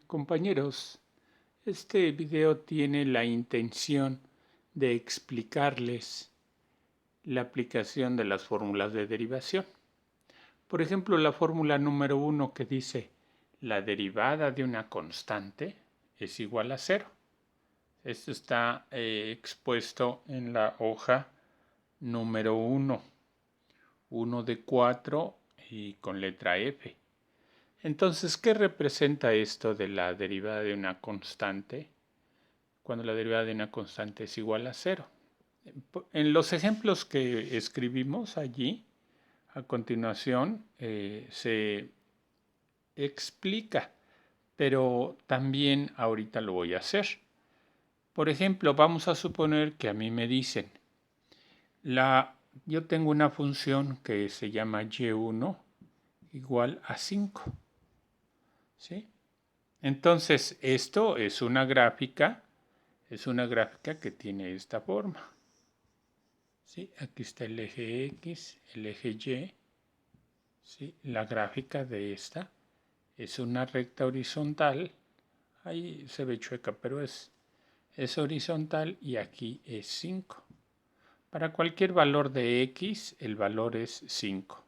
Compañeros, este video tiene la intención de explicarles la aplicación de las fórmulas de derivación. Por ejemplo, la fórmula número 1 que dice la derivada de una constante es igual a 0. Esto está expuesto en la hoja número 1 de 4 y con letra F. Entonces, ¿qué representa esto de la derivada de una constante cuando la derivada de una constante es igual a 0? En los ejemplos que escribimos allí, a continuación, se explica, pero también ahorita lo voy a hacer. Por ejemplo, vamos a suponer que a mí me dicen, yo tengo una función que se llama y1 igual a 5. ¿Sí? Entonces, esto es una gráfica que tiene esta forma. ¿Sí? Aquí está el eje X, el eje Y. ¿Sí? La gráfica de esta es una recta horizontal. Ahí se ve chueca, pero es horizontal y aquí es 5. Para cualquier valor de X, el valor es 5,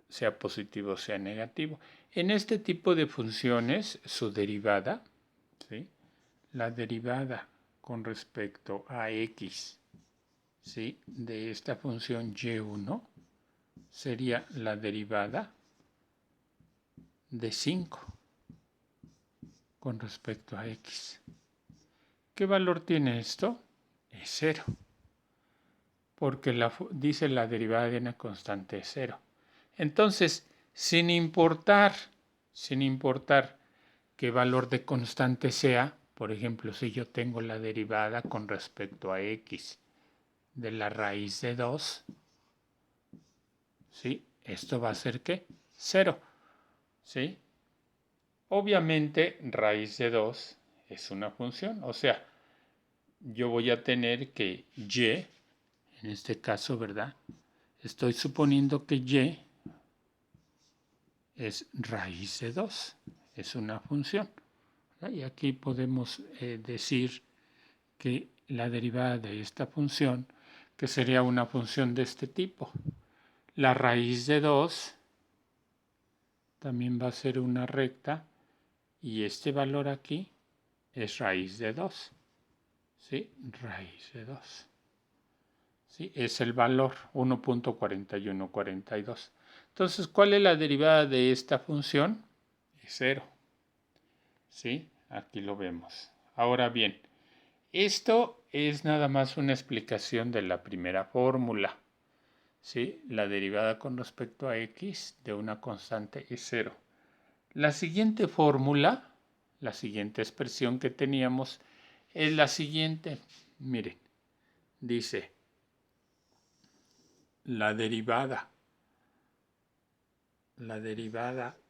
sea positivo o sea negativo. En este tipo de funciones, su derivada, ¿sí? La derivada con respecto a X, ¿sí? De esta función y1 sería la derivada de 5 con respecto a X. ¿Qué valor tiene esto? Es 0, porque dice la derivada de una constante es 0. Entonces, sin importar qué valor de constante sea, por ejemplo, si yo tengo la derivada con respecto a X de la raíz de 2, ¿sí? Esto va a ser ¿qué? 0, ¿sí? Obviamente, raíz de 2 es una función, o sea, yo voy a tener que y, en este caso, ¿verdad? Estoy suponiendo que y es raíz de 2, es una función. ¿Verdad? Y aquí podemos decir que la derivada de esta función, que sería una función de este tipo, la raíz de 2 también va a ser una recta y este valor aquí es raíz de 2. ¿Sí? Raíz de 2. ¿Sí? Es el valor 1.4142. Entonces, ¿cuál es la derivada de esta función? Es 0. ¿Sí? Aquí lo vemos. Ahora bien, esto es nada más una explicación de la primera fórmula. ¿Sí? La derivada con respecto a x de una constante es 0. La siguiente fórmula, la siguiente expresión que teníamos es la siguiente. Miren, dice la derivada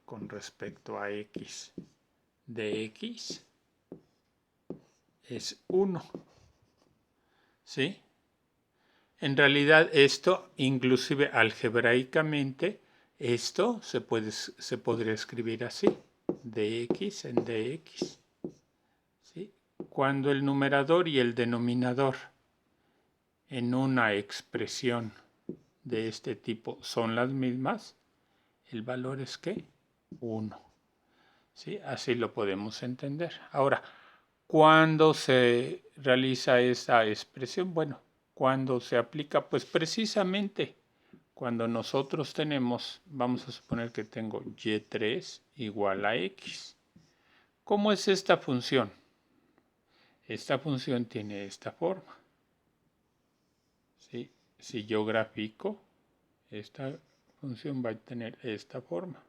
con respecto a x de x es 1. ¿Sí? En realidad esto, inclusive algebraicamente, esto se podría escribir así, dx en dx. ¿Sí? Cuando el numerador y el denominador en una expresión de este tipo son las mismas, el valor es ¿qué? 1. ¿Sí? Así lo podemos entender. Ahora, ¿cuándo se realiza esa expresión? Bueno, ¿cuándo se aplica? Pues precisamente cuando nosotros tenemos, vamos a suponer que tengo y3 igual a x. ¿Cómo es esta función? Esta función tiene esta forma. ¿Sí? Si yo grafico, esta función va a tener esta forma.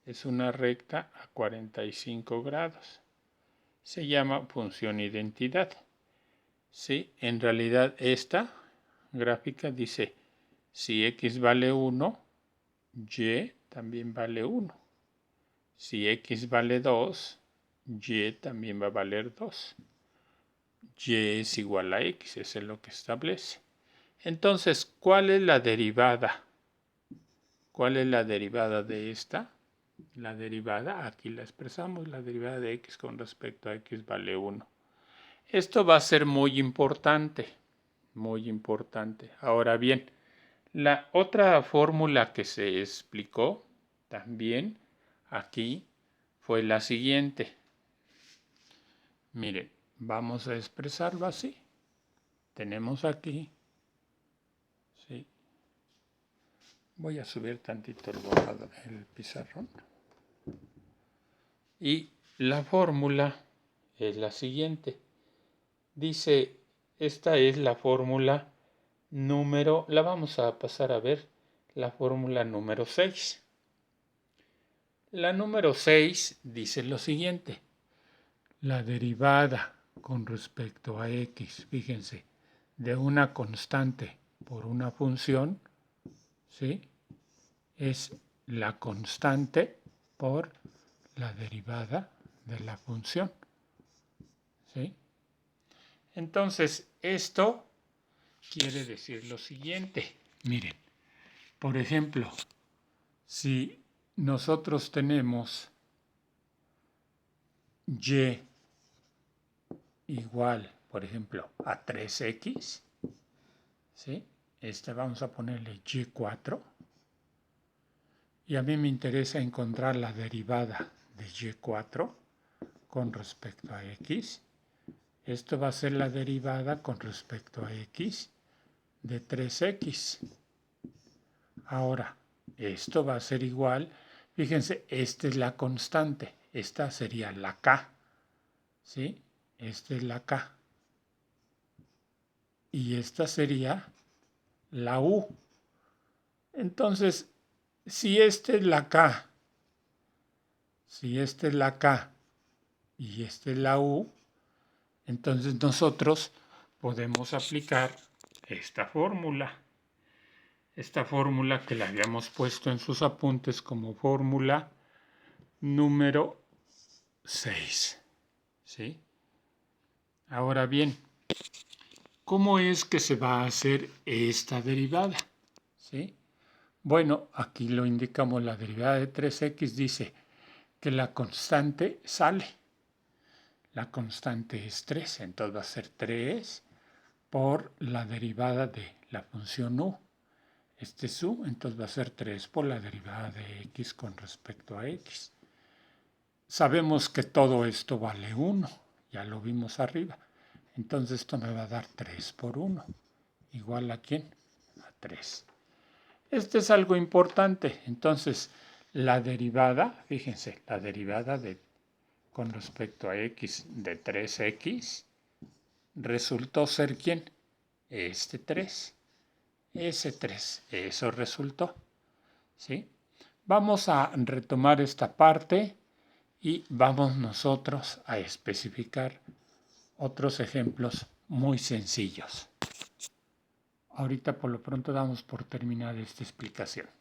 Es una recta a 45 grados. Se llama función identidad. ¿Sí? En realidad esta gráfica dice, si x vale 1, y también vale 1. Si x vale 2, y también va a valer 2. Y es igual a x, eso es lo que establece. Entonces, ¿cuál es la derivada? ¿Cuál es la derivada de esta? La derivada, aquí la expresamos, la derivada de x con respecto a x vale 1. Esto va a ser muy importante, muy importante. Ahora bien, la otra fórmula que se explicó también aquí fue la siguiente. Miren, vamos a expresarlo así. Tenemos aquí, ¿sí? Voy a subir tantito el pizarrón. Y la fórmula es la siguiente. Dice, esta es la fórmula número, la vamos a pasar a ver, la fórmula número 6. La número 6 dice lo siguiente. La derivada con respecto a x, fíjense, de una constante por una función, ¿sí? Es la constante por la derivada de la función, ¿sí? Entonces, esto quiere decir lo siguiente. Miren, por ejemplo, si nosotros tenemos y igual, por ejemplo, a 3x, ¿sí? Vamos a ponerle y4. Y a mí me interesa encontrar la derivada de y4 con respecto a x. Esto va a ser la derivada con respecto a x de 3x. Ahora, esto va a ser igual. Fíjense, esta es la constante. Esta sería la k. ¿Sí? Esta es la k. Y esta sería la u. Entonces, si esta es la k, y esta es la u, entonces nosotros podemos aplicar esta fórmula. Esta fórmula que la habíamos puesto en sus apuntes como fórmula número 6. ¿Sí? Ahora bien, ¿cómo es que se va a hacer esta derivada? ¿Sí? Bueno, aquí lo indicamos, la derivada de 3x dice que la constante sale. La constante es 3, entonces va a ser 3 por la derivada de la función u. Este es u, entonces va a ser 3 por la derivada de x con respecto a x. Sabemos que todo esto vale 1, ya lo vimos arriba. Entonces esto me va a dar 3 por 1. ¿Igual a quién? A 3. Este es algo importante. Entonces, la derivada, fíjense, la derivada con respecto a x de 3x resultó ser ¿quién? Este 3. Ese 3. Eso resultó. ¿Sí? Vamos a retomar esta parte y vamos nosotros a especificar otros ejemplos muy sencillos. Ahorita por lo pronto damos por terminada esta explicación.